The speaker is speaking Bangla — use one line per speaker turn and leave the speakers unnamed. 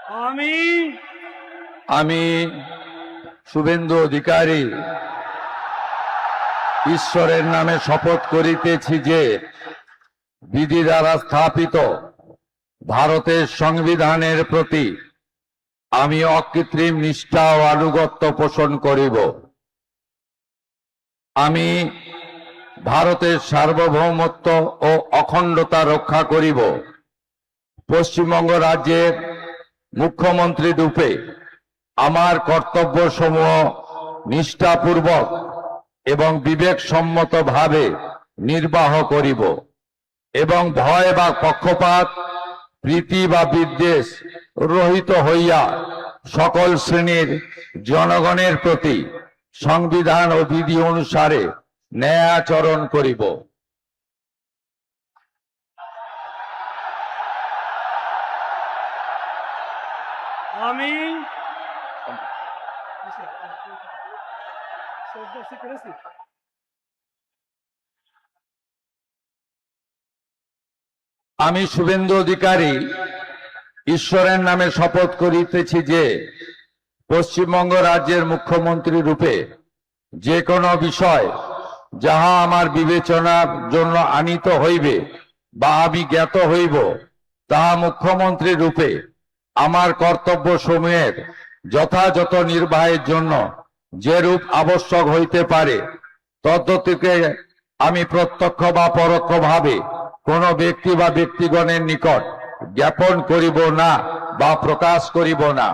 আমি
আমি শুভেন্দু অধিকারী ঈশ্বরের নামে শপথ করিতেছি যে বিধি দ্বারা স্থাপিত ভারতের সংবিধানের প্রতি আমি অকৃত্রিম নিষ্ঠা ও আনুগত্য পোষণ করিব। আমি ভারতের সার্বভৌমত্ব ও অখণ্ডতা রক্ষা করিব। পশ্চিমবঙ্গ রাজ্যের মুখ্যমন্ত্রী রূপে আমার কর্তব্যসমূহ নিষ্ঠাপূর্বক এবং বিবেকসম্মতভাবে নির্বাহ করিব এবং ভয় বা পক্ষপাত, প্রীতি বা বিদ্বেষ রহিত হইয়া সকল শ্রেণীর জনগণের প্রতি সংবিধান ও বিধি অনুসারে ন্যায় আচরণ করিব।
আমি
আমি শুভেন্দু অধিকারী ঈশ্বরের নামে শপথ করিতেছি যে পশ্চিমবঙ্গ রাজ্যের মুখ্যমন্ত্রী রূপে যে কোনো বিষয় যাহা আমার বিবেচনার জন্য আনিত হইবে বা আমি জ্ঞাত হইব, তাহা মুখ্যমন্ত্রী রূপে আমার কর্তব্য সমূহের যথাযথ নির্বাহের জন্য যেরূপ আবশ্যক হইতে পারে তদ্গতিকে আমি প্রত্যক্ষ বা পরোক্ষভাবে কোন ব্যক্তি বা ব্যক্তিগণের নিকট জ্ঞাপন করিব না বা প্রকাশ করিব না।